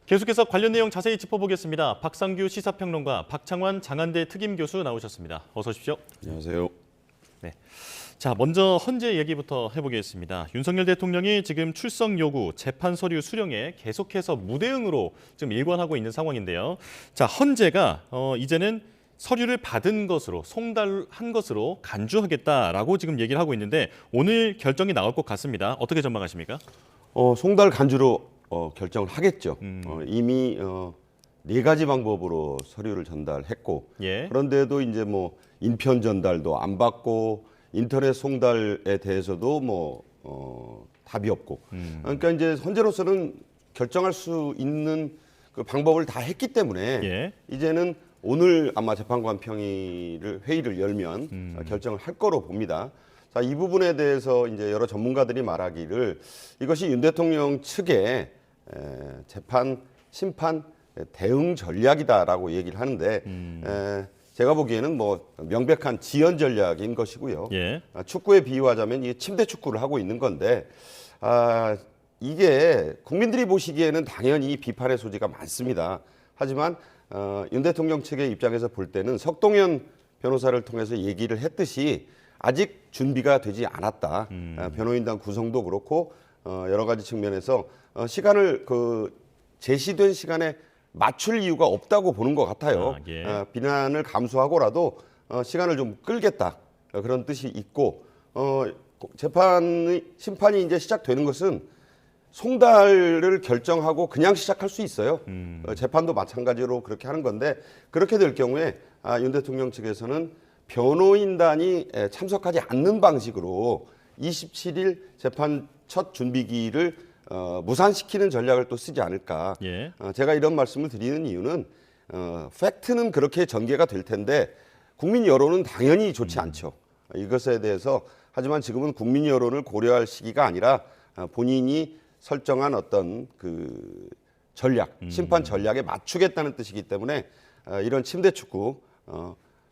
계속해서 관련 내용 자세히 짚어보겠습니다. 박상규 시사평론가, 박창환 장한대 특임교수 나오셨습니다. 어서 오십시오. 안녕하세요. 네. 자, 먼저 헌재 얘기부터 해보겠습니다. 윤석열 대통령이 지금 출석 요구, 재판 서류 수령에 계속해서 무대응으로 지금 일관하고 있는 상황인데요. 자, 헌재가 이제는 서류를 받은 것으로, 송달한 것으로 간주하겠다라고 지금 얘기를 하고 있는데 오늘 결정이 나올 것 같습니다. 어떻게 전망하십니까? 송달 간주로 결정을 하겠죠. 이미 네 가지 방법으로 서류를 전달했고, 예. 그런데도 이제 뭐 인편 전달도 안 받고 인터넷 송달에 대해서도 답이 없고, 그러니까 이제 헌재로서는 결정할 수 있는 그 방법을 다 했기 때문에 예. 이제는 오늘 아마 재판관 회의를 열면 결정을 할 거로 봅니다. 자, 이 부분에 대해서 이제 여러 전문가들이 말하기를 이것이 윤 대통령 측의 재판, 심판 대응 전략이다라고 얘기를 하는데 제가 보기에는 뭐 명백한 지연 전략인 것이고요. 예. 축구에 비유하자면 이게 침대 축구를 하고 있는 건데 이게 국민들이 보시기에는 당연히 비판의 소지가 많습니다. 하지만 윤 대통령 측의 입장에서 볼 때는 석동현 변호사를 통해서 얘기를 했듯이 아직 준비가 되지 않았다. 변호인단 구성도 그렇고 여러 가지 측면에서 시간을 제시된 시간에 맞출 이유가 없다고 보는 것 같아요. 예. 비난을 감수하고라도 시간을 좀 끌겠다. 그런 뜻이 있고 심판이 이제 시작되는 것은 송달을 결정하고 그냥 시작할 수 있어요. 재판도 마찬가지로 그렇게 하는 건데 그렇게 될 경우에 윤 대통령 측에서는 변호인단이 참석하지 않는 방식으로 27일 재판 첫 준비기를 무산시키는 전략을 또 쓰지 않을까. 예. 제가 이런 말씀을 드리는 이유는 팩트는 그렇게 전개가 될 텐데 국민 여론은 당연히 좋지 않죠. 이것에 대해서 하지만 지금은 국민 여론을 고려할 시기가 아니라 본인이 설정한 어떤 그 전략, 심판 전략에 맞추겠다는 뜻이기 때문에 이런 침대 축구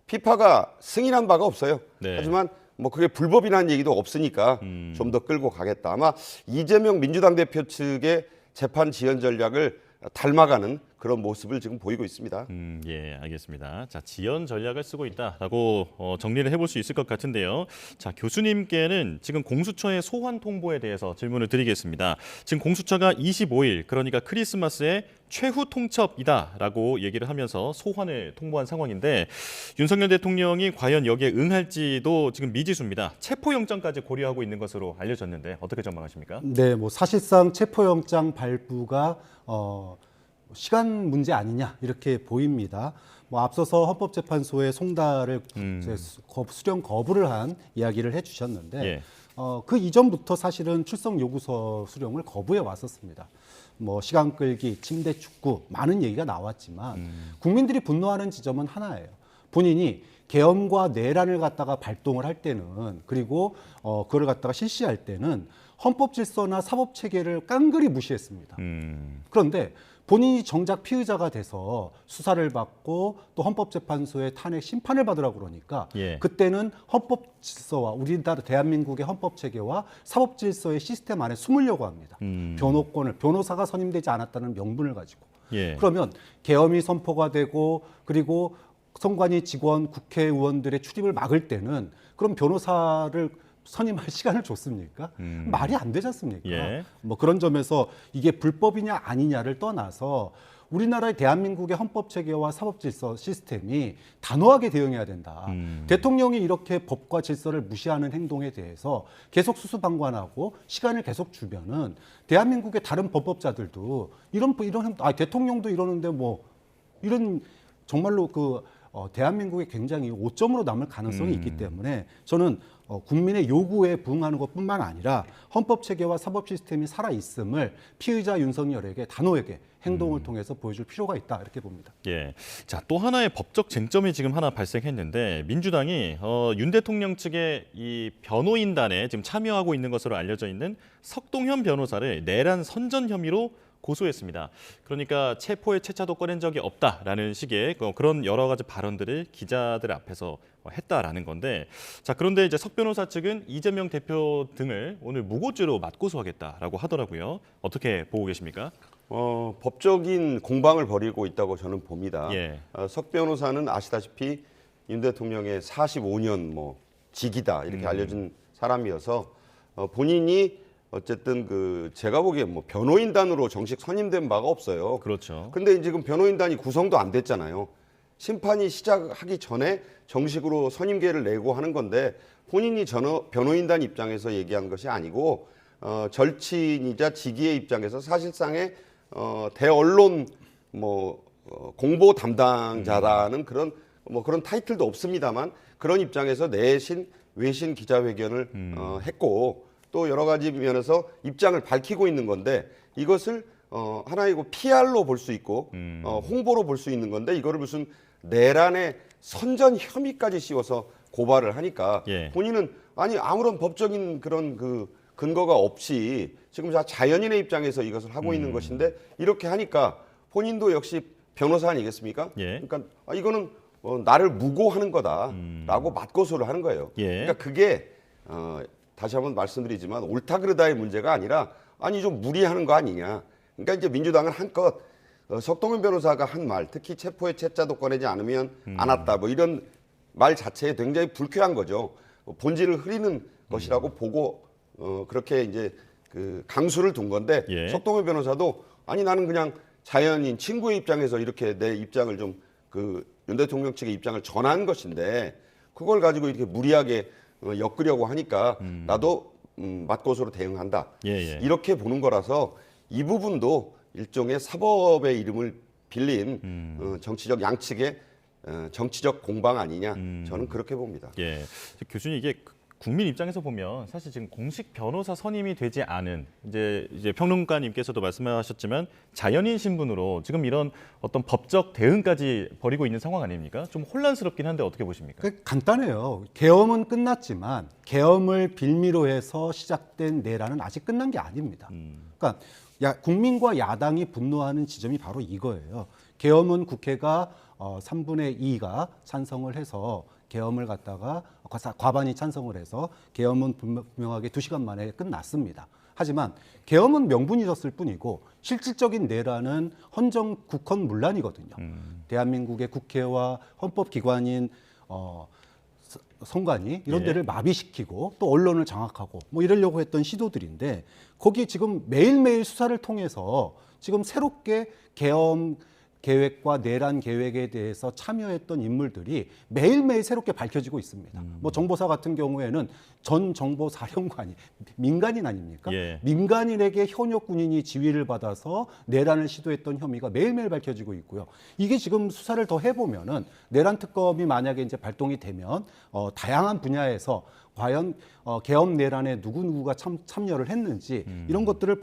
피파가 승인한 바가 없어요. 네. 하지만 뭐 그게 불법이라는 얘기도 없으니까 좀 더 끌고 가겠다. 아마 이재명 민주당 대표 측의 재판 지연 전략을 닮아가는 그런 모습을 지금 보이고 있습니다. 예, 알겠습니다. 자, 지연 전략을 쓰고 있다라고 정리를 해볼 수 있을 것 같은데요. 자, 교수님께는 지금 공수처의 소환 통보에 대해서 질문을 드리겠습니다. 지금 공수처가 25일, 그러니까 크리스마스에 최후 통첩이다라고 얘기를 하면서 소환을 통보한 상황인데 윤석열 대통령이 과연 여기에 응할지도 지금 미지수입니다. 체포영장까지 고려하고 있는 것으로 알려졌는데 어떻게 전망하십니까? 네, 뭐 사실상 체포영장 발부가 시간 문제 아니냐 이렇게 보입니다. 뭐 앞서서 헌법재판소의 송달을 수령 거부를 한 이야기를 해주셨는데 예. 그 이전부터 사실은 출석 요구서 수령을 거부해 왔었습니다. 뭐 시간 끌기, 침대 축구 많은 얘기가 나왔지만 국민들이 분노하는 지점은 하나예요. 본인이 계엄과 내란을 갖다가 발동을 할 때는 그리고 그걸 갖다가 실시할 때는 헌법 질서나 사법 체계를 깡그리 무시했습니다. 그런데 본인이 정작 피의자가 돼서 수사를 받고 또 헌법재판소의 탄핵 심판을 받으라고 그러니까 예. 그때는 헌법 질서와 우리나라 대한민국의 헌법 체계와 사법 질서의 시스템 안에 숨으려고 합니다. 변호사가 선임되지 않았다는 명분을 가지고. 예. 그러면 계엄이 선포가 되고 그리고 선관위 직원 국회의원들의 출입을 막을 때는 그럼 변호사를 선임할 시간을 줬습니까? 말이 안 되지 않습니까? 예. 뭐 그런 점에서 이게 불법이냐 아니냐를 떠나서 우리나라의 대한민국의 헌법 체계와 사법 질서 시스템이 단호하게 대응해야 된다. 대통령이 이렇게 법과 질서를 무시하는 행동에 대해서 계속 수수방관하고 시간을 계속 주면은 대한민국의 다른 법법자들도 대통령도 이러는데 뭐 이런 정말로 대한민국이 굉장히 오점으로 남을 가능성이 있기 때문에 저는 국민의 요구에 부응하는 것뿐만 아니라 헌법 체계와 사법 시스템이 살아 있음을 피의자 윤석열에게 단호하게 행동을 통해서 보여줄 필요가 있다 이렇게 봅니다. 예. 자, 또 하나의 법적 쟁점이 지금 하나 발생했는데 민주당이 윤 대통령 측의 이 변호인단에 지금 참여하고 있는 것으로 알려져 있는 석동현 변호사를 내란 선전 혐의로 고소했습니다. 그러니까 체포의 채차도 꺼낸 적이 없다라는 식의 그런 여러 가지 발언들을 기자들 앞에서 했다라는 건데, 자, 그런데 이제 석 변호사 측은 이재명 대표 등을 오늘 무고죄로 맞고소하겠다라고 하더라고요. 어떻게 보고 계십니까? 법적인 공방을 벌이고 있다고 저는 봅니다. 예. 석 변호사는 아시다시피 윤 대통령의 45년 뭐 직이다 이렇게 알려진 사람이어서 본인이 어쨌든 그 제가 보기에 뭐 변호인단으로 정식 선임된 바가 없어요. 그렇죠. 근데 지금 변호인단이 구성도 안 됐잖아요. 심판이 시작하기 전에 정식으로 선임계를 내고 하는 건데 본인이 변호인단 입장에서 얘기한 것이 아니고 절친이자 직위의 입장에서 사실상의 대언론 공보 담당자라는 그런 타이틀도 없습니다만 그런 입장에서 내신 외신 기자회견을 했고 또 여러 가지 면에서 입장을 밝히고 있는 건데 이것을 하나의 PR로 볼 수 있고 홍보로 볼 수 있는 건데 이거를 무슨 내란의 선전 혐의까지 씌워서 고발을 하니까 예. 본인은 아니 아무런 법적인 그런 그 근거가 없이 지금 자연인의 입장에서 이것을 하고 있는 것인데 이렇게 하니까 본인도 역시 변호사 아니겠습니까? 예. 그러니까 이거는 나를 무고하는 거다라고 맞고소를 하는 거예요. 예. 그러니까 그게 다시 한번 말씀드리지만 옳다 그르다의 문제가 아니라 아니 좀 무리하는 거 아니냐. 그러니까 이제 민주당은 한껏 석동현 변호사가 한 말, 특히 체포의 채자도 꺼내지 않으면 안 왔다. 뭐 이런 말 자체에 굉장히 불쾌한 거죠. 본질을 흐리는 것이라고 보고 그렇게 이제 그 강수를 둔 건데 예. 석동현 변호사도 아니 나는 그냥 자연인 친구의 입장에서 이렇게 내 입장을 좀 그 윤 대통령 측의 입장을 전한 것인데 그걸 가지고 이렇게 무리하게 엮으려고 하니까 나도 맞고소로 대응한다. 예. 이렇게 보는 거라서 이 부분도 일종의 사법의 이름을 빌린 정치적 양측의 정치적 공방 아니냐 저는 그렇게 봅니다. 예. 교수님 이게 국민 입장에서 보면 사실 지금 공식 변호사 선임이 되지 않은 이제 평론가님께서도 말씀하셨지만 자연인 신분으로 지금 이런 어떤 법적 대응까지 벌이고 있는 상황 아닙니까? 좀 혼란스럽긴 한데 어떻게 보십니까? 간단해요. 계엄은 끝났지만 계엄을 빌미로 해서 시작된 내란은 아직 끝난 게 아닙니다. 그러니까 국민과 야당이 분노하는 지점이 바로 이거예요. 계엄은 국회가 3분의 2가 찬성을 해서 계엄을 갖다가 과반이 찬성을 해서 계엄은 분명하게 2시간 만에 끝났습니다. 하지만 계엄은 명분이 졌을 뿐이고 실질적인 내란은 헌정 국헌 문란이거든요. 대한민국의 국회와 헌법기관인 선관위 이런 예. 데를 마비시키고 또 언론을 장악하고 뭐 이러려고 했던 시도들인데 거기 지금 매일매일 수사를 통해서 지금 새롭게 계엄 계획과 내란 계획에 대해서 참여했던 인물들이 매일매일 새롭게 밝혀지고 있습니다. 뭐 정보사 같은 경우에는 전 정보사령관이 민간인 아닙니까? 예. 민간인에게 현역 군인이 지휘를 받아서 내란을 시도했던 혐의가 매일매일 밝혀지고 있고요. 이게 지금 수사를 더 해보면은 내란 특검이 만약에 이제 발동이 되면 다양한 분야에서 과연 계엄 내란에 누구누구가 참여를 했는지 이런 것들을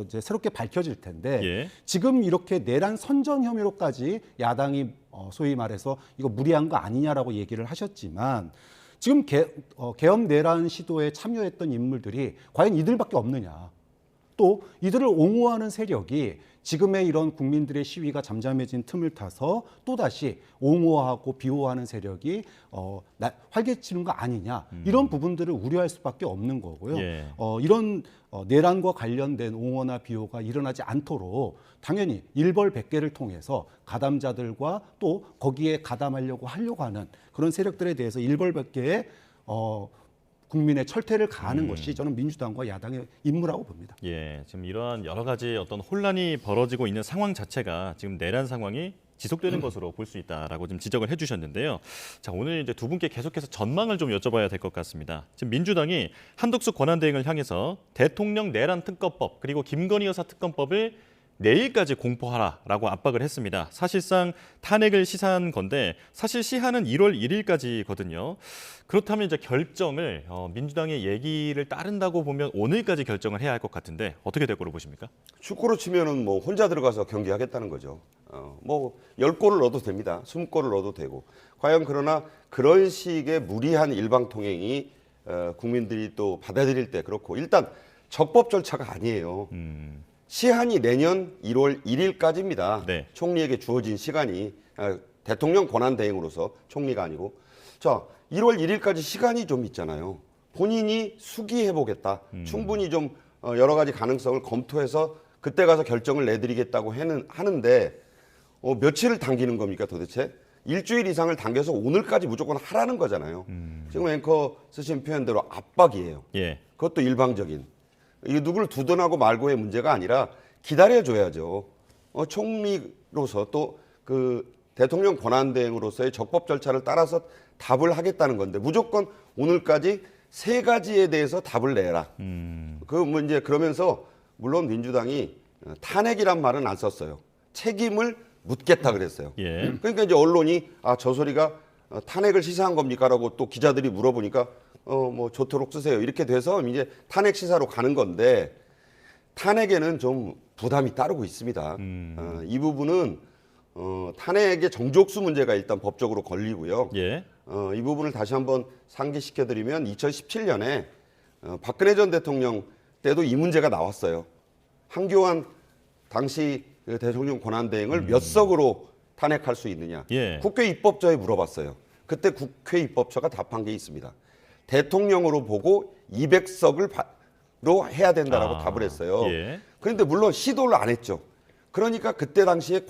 이제 새롭게 밝혀질 텐데 예. 지금 이렇게 내란 선전 혐의로까지 야당이 소위 말해서 이거 무리한 거 아니냐라고 얘기를 하셨지만 지금 계엄 내란 시도에 참여했던 인물들이 과연 이들밖에 없느냐. 또 이들을 옹호하는 세력이 지금의 이런 국민들의 시위가 잠잠해진 틈을 타서 또다시 옹호하고 비호하는 세력이 활개치는 거 아니냐 이런 부분들을 우려할 수밖에 없는 거고요. 예. 이런 내란과 관련된 옹호나 비호가 일어나지 않도록 당연히 일벌백계를 통해서 가담자들과 또 거기에 가담하려고 하는 그런 세력들에 대해서 일벌백계의 국민의 철퇴를 가하는 것이 저는 민주당과 야당의 임무라고 봅니다. 예, 지금 이러한 여러 가지 어떤 혼란이 벌어지고 있는 상황 자체가 지금 내란 상황이 지속되는 것으로 볼 수 있다라고 좀 지적을 해주셨는데요. 자, 오늘 이제 두 분께 계속해서 전망을 좀 여쭤봐야 될 것 같습니다. 지금 민주당이 한덕수 권한대행을 향해서 대통령 내란 특검법 그리고 김건희 여사 특검법을 내일까지 공포하라라고 압박을 했습니다. 사실상 탄핵을 시사한 건데 사실 시한은 1월 1일까지거든요. 그렇다면 이제 결정을 민주당의 얘기를 따른다고 보면 오늘까지 결정을 해야 할 것 같은데 어떻게 될 거로 보십니까? 축구로 치면은 뭐 혼자 들어가서 경기하겠다는 거죠. 뭐 10골을 넣어도 됩니다. 20골을 넣어도 되고. 과연 그러나 그런 식의 무리한 일방 통행이 국민들이 또 받아들일 때 그렇고 일단 적법 절차가 아니에요. 시한이 내년 1월 1일까지입니다. 네. 총리에게 주어진 시간이 대통령 권한 대행으로서 총리가 아니고 자 1월 1일까지 시간이 좀 있잖아요. 본인이 수기해 보겠다. 충분히 좀 여러 가지 가능성을 검토해서 그때 가서 결정을 내드리겠다고 하는데 며칠을 당기는 겁니까 도대체? 일주일 이상을 당겨서 오늘까지 무조건 하라는 거잖아요. 지금 앵커 쓰신 표현대로 압박이에요. 예. 그것도 일방적인. 이게 누구를 두둔하고 말고의 문제가 아니라 기다려줘야죠. 총리로서 또 그 대통령 권한대행으로서의 적법 절차를 따라서 답을 하겠다는 건데 무조건 오늘까지 3가지에 대해서 답을 내라. 그 문제 그러면서 물론 민주당이 탄핵이란 말은 안 썼어요. 책임을 묻겠다 그랬어요. 예. 그러니까 이제 언론이 저 소리가 탄핵을 시사한 겁니까라고 또 기자들이 물어보니까 뭐 좋도록 쓰세요. 이렇게 돼서 이제 탄핵 시사로 가는 건데 탄핵에는 좀 부담이 따르고 있습니다. 이 부분은 탄핵의 정족수 문제가 일단 법적으로 걸리고요. 예. 이 부분을 다시 한번 상기시켜드리면 2017년에 박근혜 전 대통령 때도 이 문제가 나왔어요. 한교안 당시 그 대통령 권한대행을 몇 석으로 탄핵할 수 있느냐. 예. 국회 입법처에 물어봤어요. 그때 국회 입법처가 답한 게 있습니다. 대통령으로 보고 200석으로 해야 된다라고 답을 했어요. 예. 그런데 물론 시도를 안 했죠. 그러니까 그때 당시에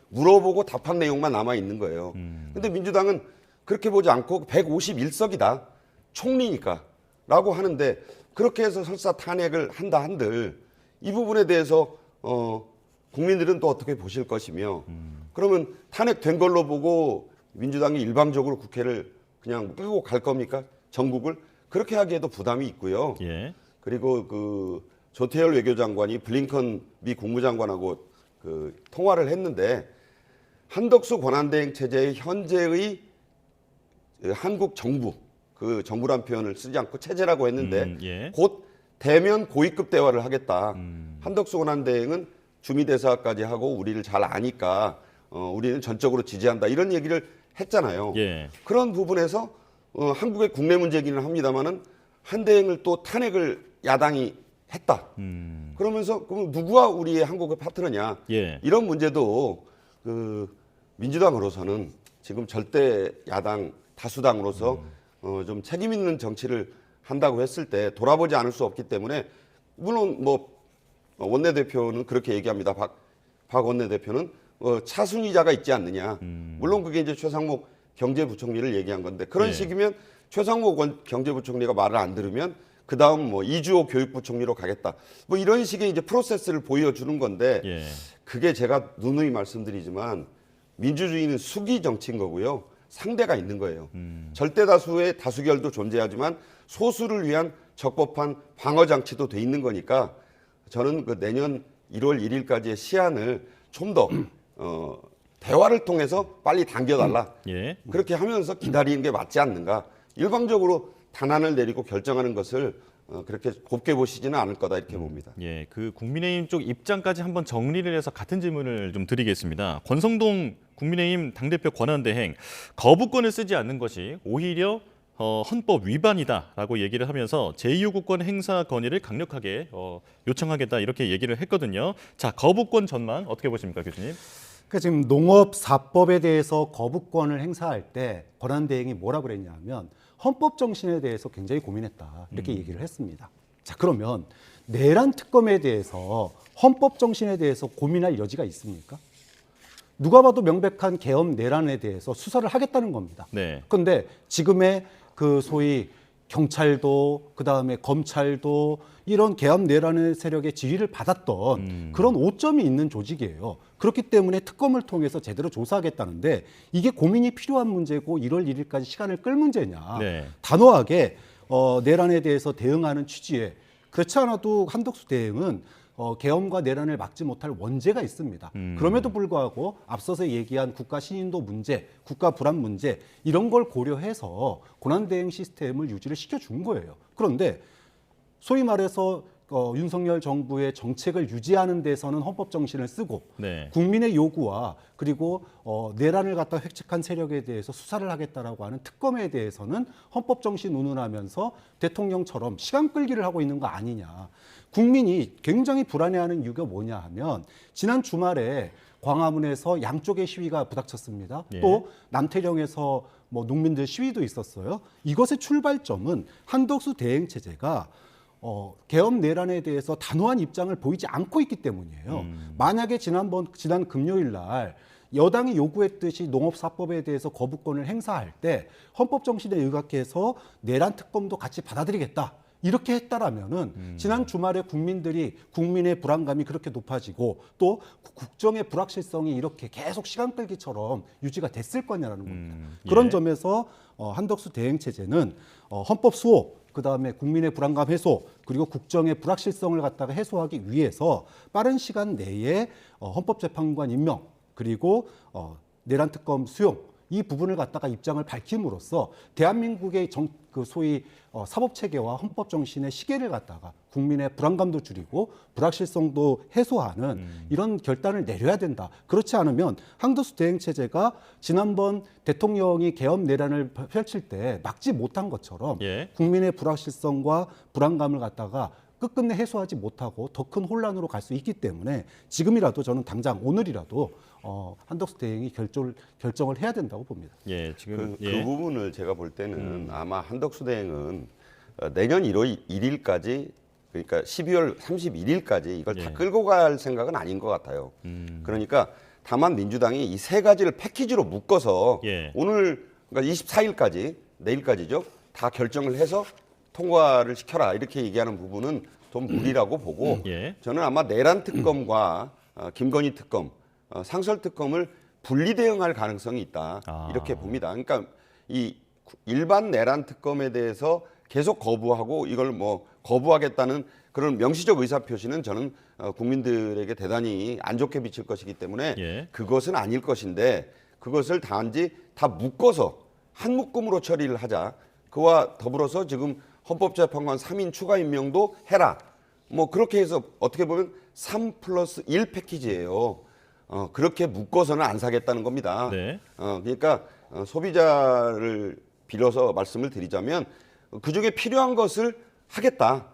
물어보고 답한 내용만 남아 있는 거예요. 근데 민주당은 그렇게 보지 않고 151석이다. 총리니까. 라고 하는데 그렇게 해서 설사 탄핵을 한다 한들 이 부분에 대해서 국민들은 또 어떻게 보실 것이며 그러면 탄핵된 걸로 보고 민주당이 일방적으로 국회를 그냥 끌고 갈 겁니까? 전국을? 그렇게 하기에도 부담이 있고요. 예. 그리고 그 조태열 외교장관이 블링컨 미 국무장관하고 그 통화를 했는데 한덕수 권한대행 체제의 현재의 한국 정부 그 정부란 표현을 쓰지 않고 체제라고 했는데 예. 곧 대면 고위급 대화를 하겠다. 한덕수 권한대행은 주미대사까지 하고 우리를 잘 아니까 우리는 전적으로 지지한다. 이런 얘기를 했잖아요. 예. 그런 부분에서 한국의 국내 문제이기는 합니다만은 한대행을 또 탄핵을 야당이 했다. 그러면서 그럼 누구와 우리의 한국의 파트너냐? 예. 이런 문제도 그 민주당으로서는 지금 절대 야당 다수당으로서 좀 책임 있는 정치를 한다고 했을 때 돌아보지 않을 수 없기 때문에 물론 뭐 원내대표는 그렇게 얘기합니다. 박 원내대표는 차순위자가 있지 않느냐. 물론 그게 이제 최상목 경제부총리를 얘기한 건데 그런 네. 식이면 최상목 경제부총리가 말을 안 들으면 그 다음 뭐 이주호 교육부총리로 가겠다. 뭐 이런 식의 이제 프로세스를 보여주는 건데 예. 그게 제가 누누이 말씀드리지만 민주주의는 수기 정치인 거고요. 상대가 있는 거예요. 절대 다수의 다수결도 존재하지만 소수를 위한 적법한 방어 장치도 돼 있는 거니까 저는 그 내년 1월 1일까지의 시한을 좀 더 대화를 통해서 빨리 당겨달라. 예. 그렇게 하면서 기다리는 게 맞지 않는가. 일방적으로 단안을 내리고 결정하는 것을 그렇게 곱게 보시지는 않을 거다 이렇게 봅니다. 예, 그 국민의힘 쪽 입장까지 한번 정리를 해서 같은 질문을 좀 드리겠습니다. 권성동 국민의힘 당대표 권한대행 거부권을 쓰지 않는 것이 오히려 헌법 위반이다라고 얘기를 하면서 제2요구권 행사 건의를 강력하게 요청하겠다 이렇게 얘기를 했거든요. 자, 거부권 전망 어떻게 보십니까, 교수님? 그러니까 지금 농업사법에 대해서 거부권을 행사할 때 권한대행이 뭐라고 그랬냐면 헌법 정신에 대해서 굉장히 고민했다 이렇게 얘기를 했습니다. 자, 그러면 내란 특검에 대해서 헌법 정신에 대해서 고민할 여지가 있습니까? 누가 봐도 명백한 계엄 내란에 대해서 수사를 하겠다는 겁니다. 네. 그런데 지금의 그 소위 경찰도 그다음에 검찰도 이런 계엄 내란의 세력의 지휘를 받았던 그런 오점이 있는 조직이에요. 그렇기 때문에 특검을 통해서 제대로 조사하겠다는데 이게 고민이 필요한 문제고 1월 1일까지 시간을 끌 문제냐. 네. 단호하게 내란에 대해서 대응하는 취지에 그렇지 않아도 한덕수 대행은 계엄과 내란을 막지 못할 원죄가 있습니다. 그럼에도 불구하고 앞서서 얘기한 국가 신인도 문제, 국가 불안 문제 이런 걸 고려해서 권한대행 시스템을 유지를 시켜준 거예요. 그런데 소위 말해서 윤석열 정부의 정책을 유지하는 데서는 헌법 정신을 쓰고 네. 국민의 요구와 그리고 내란을 갖다 획책한 세력에 대해서 수사를 하겠다라고 하는 특검에 대해서는 헌법 정신 운운하면서 대통령처럼 시간 끌기를 하고 있는 거 아니냐. 국민이 굉장히 불안해하는 이유가 뭐냐 하면 지난 주말에 광화문에서 양쪽의 시위가 부닥쳤습니다. 예. 또 남태령에서 뭐 농민들 시위도 있었어요. 이것의 출발점은 한덕수 대행 체제가 계엄 내란에 대해서 단호한 입장을 보이지 않고 있기 때문이에요. 만약에 지난 금요일 날 여당이 요구했듯이 농업사법에 대해서 거부권을 행사할 때 헌법 정신에 의각해서 내란 특검도 같이 받아들이겠다. 이렇게 했다라면은 지난 주말에 국민의 불안감이 그렇게 높아지고 또 국정의 불확실성이 이렇게 계속 시간 끌기처럼 유지가 됐을 거냐라는 겁니다. 그런 예. 점에서 한덕수 대행 체제는 헌법 수호, 그다음에 국민의 불안감 해소, 그리고 국정의 불확실성을 갖다가 해소하기 위해서 빠른 시간 내에 헌법재판관 임명, 그리고 내란 특검 수용, 이 부분을 갖다가 입장을 밝힘으로써 대한민국의 소위 사법 체계와 헌법 정신의 시계를 갖다가 국민의 불안감도 줄이고 불확실성도 해소하는 이런 결단을 내려야 된다. 그렇지 않으면 한덕수 대행 체제가 지난번 대통령이 계엄 내란을 펼칠 때 막지 못한 것처럼 예. 국민의 불확실성과 불안감을 갖다가 끝끝내 해소하지 못하고 더 큰 혼란으로 갈 수 있기 때문에 지금이라도 저는 당장 오늘이라도 한덕수 대행이 결정을 해야 된다고 봅니다. 예, 지금 그 부분을 제가 볼 때는 아마 한덕수 대행은 내년 1월 1일까지 그러니까 12월 31일까지 이걸 다 예. 끌고 갈 생각은 아닌 것 같아요. 그러니까 다만 민주당이 이 세 가지를 패키지로 묶어서 예. 오늘 그러니까 24일까지 내일까지죠. 다 결정을 해서 통과를 시켜라 이렇게 얘기하는 부분은 좀 무리라고 보고 예. 저는 아마 내란 특검과 김건희 특검, 상설 특검을 분리 대응할 가능성이 있다 이렇게 봅니다. 그러니까 이 일반 내란 특검에 대해서 계속 거부하고 이걸 뭐 거부하겠다는 그런 명시적 의사 표시는 저는 국민들에게 대단히 안 좋게 비칠 것이기 때문에 예. 그것은 아닐 것인데 그것을 단지 다 묶어서 한 묶음으로 처리를 하자. 그와 더불어서 지금 헌법재판관 3인 추가 임명도 해라. 뭐 그렇게 해서 어떻게 보면 3+1 패키지예요. 그렇게 묶어서는 안 사겠다는 겁니다. 네. 그러니까 소비자를 빌어서 말씀을 드리자면 그중에 필요한 것을 하겠다.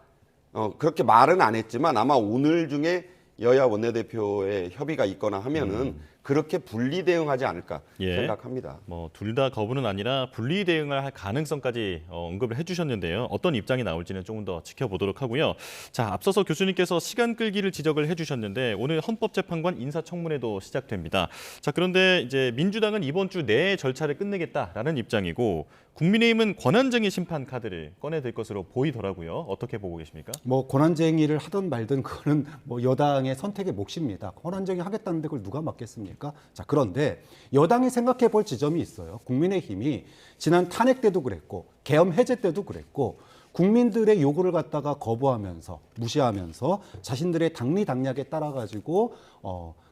그렇게 말은 안 했지만 아마 오늘 중에 여야 원내대표의 협의가 있거나 하면은 그렇게 분리 대응하지 않을까 예. 생각합니다. 뭐 둘 다 거부는 아니라 분리 대응을 할 가능성까지 언급을 해주셨는데요. 어떤 입장이 나올지는 조금 더 지켜보도록 하고요. 자, 앞서서 교수님께서 시간 끌기를 지적을 해주셨는데 오늘 헌법재판관 인사청문회도 시작됩니다. 자, 그런데 이제 민주당은 이번 주 내에 절차를 끝내겠다라는 입장이고 국민의힘은 권한쟁의 심판 카드를 꺼내들 것으로 보이더라고요. 어떻게 보고 계십니까? 뭐 권한쟁의를 하든 말든 그거는 뭐 여당의 선택의 몫입니다. 권한쟁의 하겠다는데 그걸 누가 막겠습니까? 자, 그런데 여당이 생각해 볼 지점이 있어요. 국민의힘이 지난 탄핵 때도 그랬고 계엄 해제 때도 그랬고 국민들의 요구를 갖다가 거부하면서 무시하면서 자신들의 당리 당략에 따라 가지고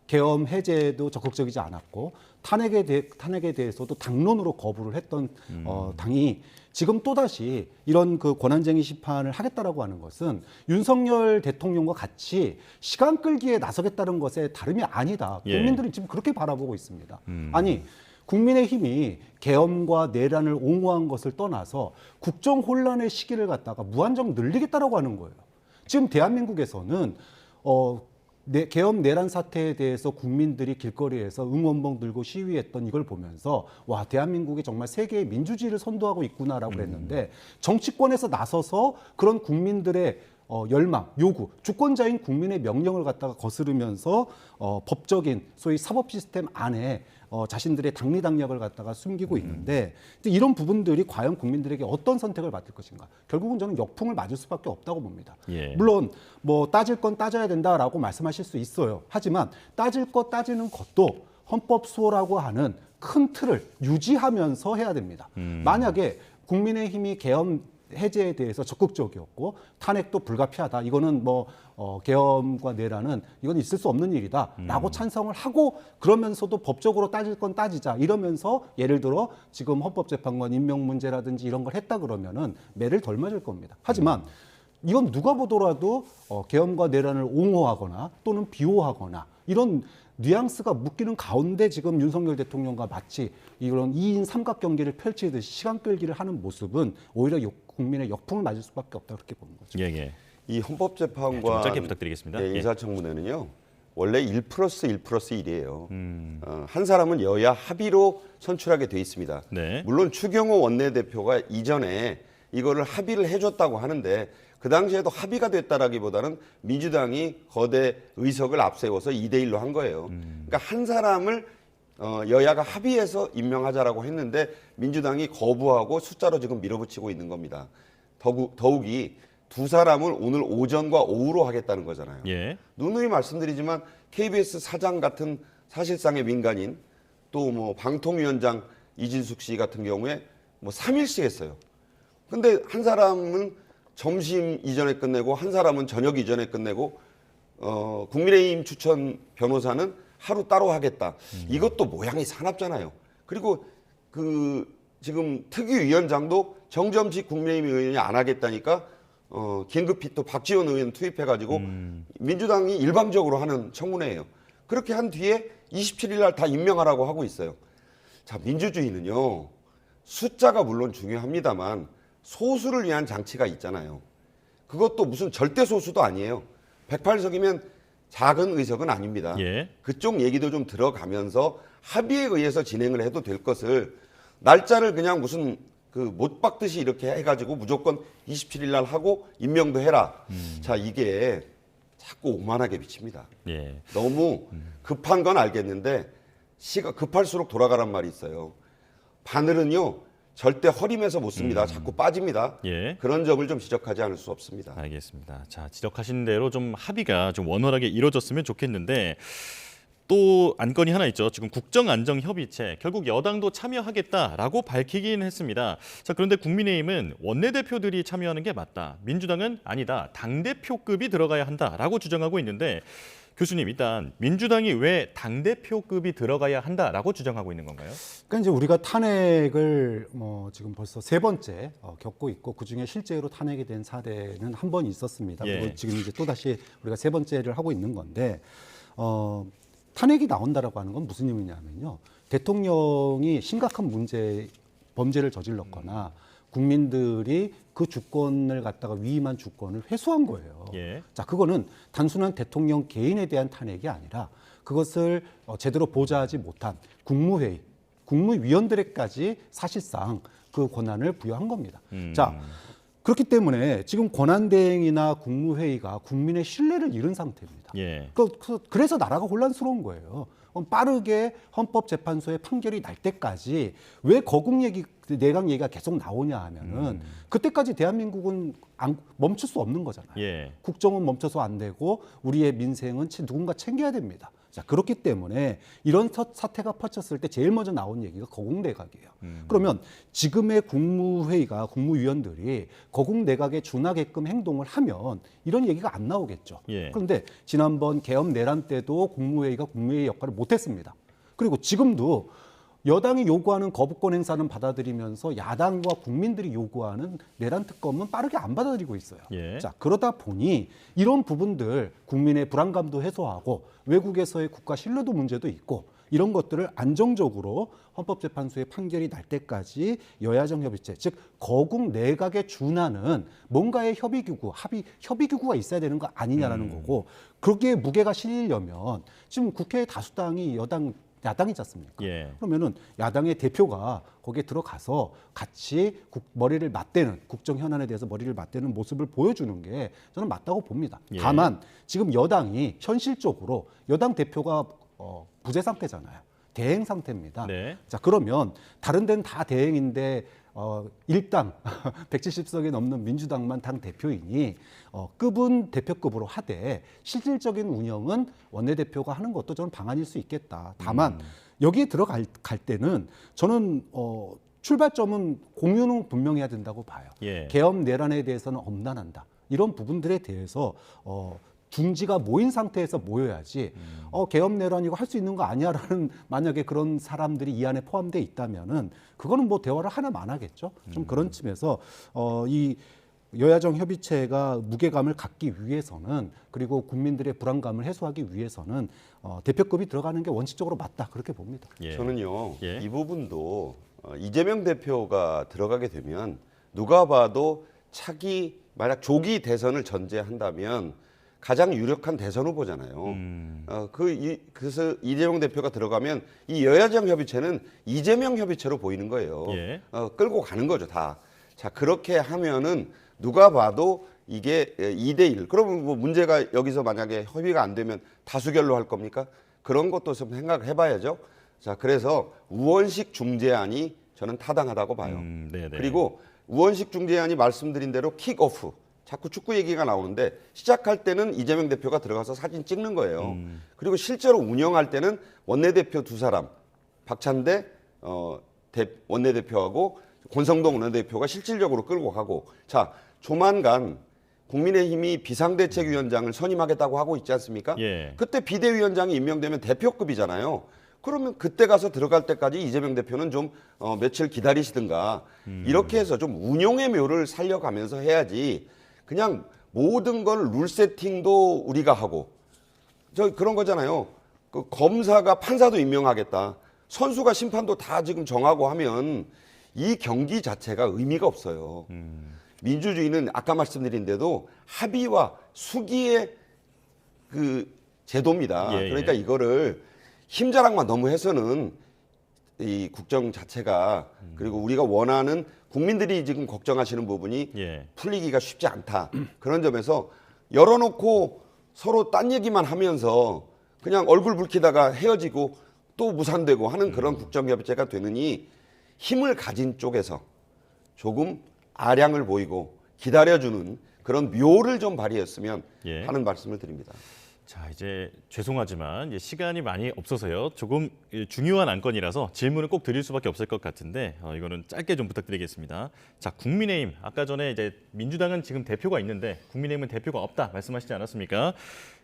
계엄 해제도 적극적이지 않았고 탄핵에 대해서도 당론으로 거부를 했던 당이 지금 또다시 이런 그 권한쟁의 심판을 하겠다라고 하는 것은 윤석열 대통령과 같이 시간 끌기에 나서겠다는 것에 다름이 아니다. 예. 국민들은 지금 그렇게 바라보고 있습니다. 아니 국민의힘이 계엄과 내란을 옹호한 것을 떠나서 국정 혼란의 시기를 갖다가 무한정 늘리겠다라고 하는 거예요. 지금 대한민국에서는 계엄 내란 사태에 대해서 국민들이 길거리에서 응원봉 들고 시위했던 이걸 보면서 와, 대한민국이 정말 세계의 민주주의를 선도하고 있구나라고 그랬는데 정치권에서 나서서 그런 국민들의 열망, 요구, 주권자인 국민의 명령을 갖다가 거스르면서 법적인 소위 사법 시스템 안에 자신들의 당리 당략을 갖다가 숨기고 있는데 이런 부분들이 과연 국민들에게 어떤 선택을 받을 것인가? 결국은 저는 역풍을 맞을 수밖에 없다고 봅니다. 예. 물론 뭐 따질 건 따져야 된다라고 말씀하실 수 있어요. 하지만 따질 것 따지는 것도 헌법 수호라고 하는 큰 틀을 유지하면서 해야 됩니다. 만약에 국민의힘이 계엄 해제에 대해서 적극적이었고 탄핵도 불가피하다. 이거는 뭐 계엄과 내란은 이건 있을 수 없는 일이다라고 찬성을 하고 그러면서도 법적으로 따질 건 따지자 이러면서 예를 들어 지금 헌법재판관 임명 문제라든지 이런 걸 했다 그러면은 매를 덜 맞을 겁니다. 하지만 이건 누가 보더라도 계엄과 내란을 옹호하거나 또는 비호하거나 이런 뉘앙스가 묶이는 가운데 지금 윤석열 대통령과 마치 이런 2인 삼각 경기를 펼치듯이 시간 끌기를 하는 모습은 오히려 국민의 역풍을 맞을 수밖에 없다 그렇게 보는 거죠. 예, 예. 이 헌법재판관 좀 짧게 부탁드리겠습니다. 예. 인사청문회는요. 원래 1+1+1이에요. 한 사람은 여야 합의로 선출하게 돼 있습니다. 네. 물론 추경호 원내대표가 이전에 이거를 합의를 해줬다고 하는데 그 당시에도 합의가 됐다라기보다는 민주당이 거대 의석을 앞세워서 2대1로 한 거예요. 그러니까 한 사람을 여야가 합의해서 임명하자라고 했는데 민주당이 거부하고 숫자로 지금 밀어붙이고 있는 겁니다. 더욱이 두 사람을 오늘 오전과 오후로 하겠다는 거잖아요. 예. 누누이 말씀드리지만 KBS 사장 같은 사실상의 민간인 또 뭐 방통위원장 이진숙 씨 같은 경우에 뭐 3일씩 했어요. 근데 한 사람은 점심 이전에 끝내고 한 사람은 저녁 이전에 끝내고 국민의힘 추천 변호사는 하루 따로 하겠다. 이것도 모양이 사납잖아요. 그리고 그 지금 특위위원장도 정점식 국민의힘 의원이 안 하겠다니까 긴급히 또 박지원 의원 투입해가지고 민주당이 일방적으로 하는 청문회예요. 그렇게 한 뒤에 27일 날 다 임명하라고 하고 있어요. 자, 민주주의는요. 숫자가 물론 중요합니다만 소수를 위한 장치가 있잖아요. 그것도 무슨 절대 소수도 아니에요. 108석이면 작은 의석은 아닙니다. 예. 그쪽 얘기도 좀 들어가면서 합의에 의해서 진행을 해도 될 것을 날짜를 그냥 무슨 그 못 박듯이 이렇게 해가지고 무조건 27일 날 하고 임명도 해라. 자, 이게 자꾸 오만하게 비칩니다. 예. 너무 급한 건 알겠는데 시가 급할수록 돌아가란 말이 있어요. 바늘은요 절대 허림에서 못 씁니다. 자꾸 빠집니다. 예. 그런 점을 좀 지적하지 않을 수 없습니다. 알겠습니다. 자, 지적하신 대로 좀 합의가 좀 원활하게 이루어졌으면 좋겠는데 또 안건이 하나 있죠. 지금 국정안정협의체 결국 여당도 참여하겠다라고 밝히긴 했습니다. 자, 그런데 국민의힘은 원내대표들이 참여하는 게 맞다. 민주당은 아니다. 당대표급이 들어가야 한다라고 주장하고 있는데 교수님, 일단 민주당이 왜 당대표급이 들어가야 한다라고 주장하고 있는 건가요? 그러니까 이제 우리가 탄핵을 지금 벌써 세 번째 겪고 있고 그 중에 실제로 탄핵이 된 사례는 한 번 있었습니다. 예. 그리고 지금 이제 또 다시 우리가 세 번째를 하고 있는 건데 탄핵이 나온다라고 하는 건 무슨 의미냐면요. 대통령이 심각한 범죄를 저질렀거나 국민들이 그 주권을 갖다가 위임한 주권을 회수한 거예요. 예. 자, 그거는 단순한 대통령 개인에 대한 탄핵이 아니라 그것을 제대로 보좌하지 못한 국무회의, 국무위원들에까지 사실상 그 권한을 부여한 겁니다. 자, 그렇기 때문에 지금 권한대행이나 국무회의가 국민의 신뢰를 잃은 상태입니다. 예. 그래서 나라가 혼란스러운 거예요. 빠르게 헌법재판소의 판결이 날 때까지 왜 거국 얘기, 내각 얘기가 계속 나오냐 하면은 그때까지 대한민국은 멈출 수 없는 거잖아요. 예. 국정은 멈춰서 안 되고 우리의 민생은 누군가 챙겨야 됩니다. 자, 그렇기 때문에 이런 사태가 펼쳤을 때 제일 먼저 나온 얘기가 거국내각이에요. 그러면 지금의 국무회의가 국무위원들이 거국내각에 준하게끔 행동을 하면 이런 얘기가 안 나오겠죠. 예. 그런데 지난번 계엄 내란 때도 국무회의가 국무회의 역할을 못했습니다. 그리고 지금도 여당이 요구하는 거부권 행사는 받아들이면서 야당과 국민들이 요구하는 내란 특검은 빠르게 안 받아들이고 있어요. 예. 자, 그러다 보니 이런 부분들 국민의 불안감도 해소하고 외국에서의 국가 신뢰도 문제도 있고 이런 것들을 안정적으로 헌법재판소의 판결이 날 때까지 여야정 협의체, 즉 거국 내각에 준하는 뭔가의 협의기구가 있어야 되는 거 아니냐라는 거고 그게 무게가 실리려면 지금 국회 다수당이 야당이지 않습니까? 예. 그러면은 야당의 대표가 거기에 들어가서 같이 머리를 맞대는 국정 현안에 대해서 머리를 맞대는 모습을 보여주는 게 저는 맞다고 봅니다. 예. 다만 지금 여당이 현실적으로 여당 대표가 부재 상태잖아요. 대행 상태입니다. 네. 자, 그러면 다른 데는 다 대행인데 일당 170석이 넘는 민주당만 당 대표이니 급은 대표급으로 하되 실질적인 운영은 원내대표가 하는 것도 저는 방안일 수 있겠다. 다만 여기에 들어갈 때는 저는 출발점은 공유는 분명히 해야 된다고 봐요. 예. 계엄 내란에 대해서는 엄단한다. 이런 부분들에 대해서 둥지가 모인 상태에서 모여야지 계엄 내란이고 할 수 있는 거 아니야라는 만약에 그런 사람들이 이 안에 포함되어 있다면은 그거는 뭐 대화를 하나 안 하겠죠. 좀 그런 쯤에서 이 여야정 협의체가 무게감을 갖기 위해서는 그리고 국민들의 불안감을 해소하기 위해서는 대표급이 들어가는 게 원칙적으로 맞다 그렇게 봅니다. 예. 저는요 예. 이 부분도 이재명 대표가 들어가게 되면 누가 봐도 차기 만약 조기 대선을 전제한다면 가장 유력한 대선 후보잖아요. 그래서 이재명 대표가 들어가면 이 여야정 협의체는 이재명 협의체로 보이는 거예요. 예. 끌고 가는 거죠 다. 자, 그렇게 하면은 누가 봐도 이게 2대1. 그러면 뭐 문제가 여기서 만약에 협의가 안 되면 다수결로 할 겁니까? 그런 것도 좀 생각해 봐야죠. 자, 그래서 우원식 중재안이 저는 타당하다고 봐요. 네네. 그리고 우원식 중재안이 말씀드린 대로 킥오프. 자꾸 축구 얘기가 나오는데 시작할 때는 이재명 대표가 들어가서 사진 찍는 거예요. 그리고 실제로 운영할 때는 원내대표 두 사람, 박찬대 원내대표하고 권성동 원내대표가 실질적으로 끌고 가고, 자, 조만간 국민의힘이 비상대책위원장을 선임하겠다고 하고 있지 않습니까? 예. 그때 비대위원장이 임명되면 대표급이잖아요. 그러면 그때 가서 들어갈 때까지 이재명 대표는 좀 며칠 기다리시든가 이렇게 해서 좀 운용의 묘를 살려가면서 해야지, 그냥 모든 걸 룰 세팅도 우리가 하고, 저 그런 거잖아요. 그 검사가 판사도 임명하겠다, 선수가 심판도 다 지금 정하고 하면 이 경기 자체가 의미가 없어요. 민주주의는 아까 말씀드린 대로 합의와 수기의 그 제도입니다. 예, 예. 그러니까 이거를 힘자랑만 너무 해서는 이 국정 자체가, 그리고 우리가 원하는 국민들이 지금 걱정하시는 부분이 예. 풀리기가 쉽지 않다. 그런 점에서 열어놓고 서로 딴 얘기만 하면서 그냥 얼굴 붉히다가 헤어지고 또 무산되고 하는 그런 국정협의체가 되느니, 힘을 가진 쪽에서 조금 아량을 보이고 기다려주는 그런 묘를 좀 발휘했으면 예. 하는 말씀을 드립니다. 자, 이제 죄송하지만 이제 시간이 많이 없어서요. 조금 중요한 안건이라서 질문을 꼭 드릴 수밖에 없을 것 같은데 이거는 짧게 좀 부탁드리겠습니다. 자, 국민의힘 아까 전에 이제 민주당은 지금 대표가 있는데 국민의힘은 대표가 없다 말씀하시지 않았습니까?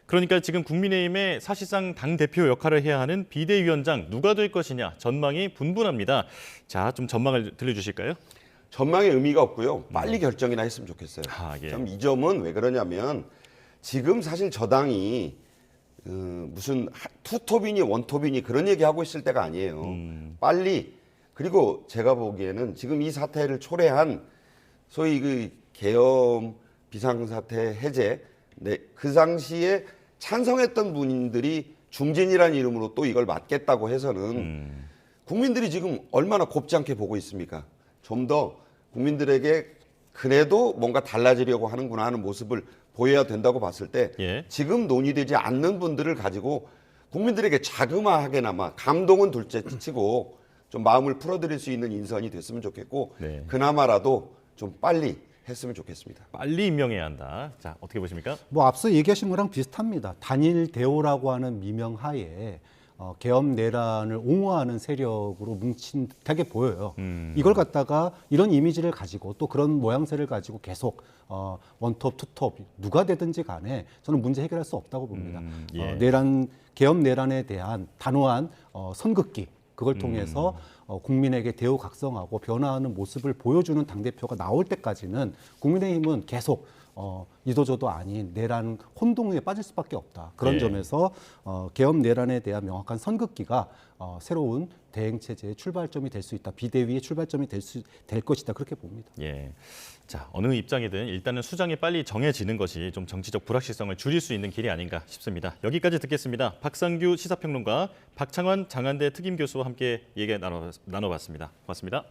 그러니까 지금 국민의힘의 사실상 당 대표 역할을 해야 하는 비대위원장 누가 될 것이냐 전망이 분분합니다. 자, 좀 전망을 들려주실까요? 전망의 의미가 없고요. 빨리 결정이나 했으면 좋겠어요. 아, 예. 참 이 점은 왜 그러냐면, 지금 사실 저당이 무슨 투톱이니 원톱이니 그런 얘기하고 있을 때가 아니에요. 빨리, 그리고 제가 보기에는 지금 이 사태를 초래한 소위 그 계엄 비상사태 해제, 네, 그 당시에 찬성했던 분들이 중진이라는 이름으로 또 이걸 맡겠다고 해서는 국민들이 지금 얼마나 곱지 않게 보고 있습니까? 좀 더 국민들에게 그래도 뭔가 달라지려고 하는구나 하는 모습을 보여야 된다고 봤을 때, 예. 지금 논의되지 않는 분들을 가지고 국민들에게 자그마하게나마 감동은 둘째치고 좀 마음을 풀어드릴 수 있는 인선이 됐으면 좋겠고, 네. 그나마라도 좀 빨리 했으면 좋겠습니다. 빨리 임명해야 한다. 자, 어떻게 보십니까? 뭐 앞서 얘기하신 거랑 비슷합니다. 단일 대오라고 하는 미명하에 계엄 내란을 옹호하는 세력으로 뭉친 듯하게 보여요. 이걸 갖다가 이런 이미지를 가지고 또 그런 모양새를 가지고 계속 원톱, 투톱 누가 되든지 간에 저는 문제 해결할 수 없다고 봅니다. 예. 계엄 내란에 대한 단호한 선긋기, 그걸 통해서 국민에게 대우각성하고 변화하는 모습을 보여주는 당대표가 나올 때까지는 국민의힘은 계속 이도저도 아닌 내란 혼동에 빠질 수밖에 없다. 그런 예. 점에서 계엄 내란에 대한 명확한 선긋기가 새로운 대행 체제의 출발점이 될 수 있다. 비대위의 출발점이 될 것이다. 그렇게 봅니다. 예. 자, 어느 입장이든 일단은 수장이 빨리 정해지는 것이 좀 정치적 불확실성을 줄일 수 있는 길이 아닌가 싶습니다. 여기까지 듣겠습니다. 박상규 시사평론가, 박창환 장한대 특임 교수와 함께 얘기 나눠봤습니다. 고맙습니다.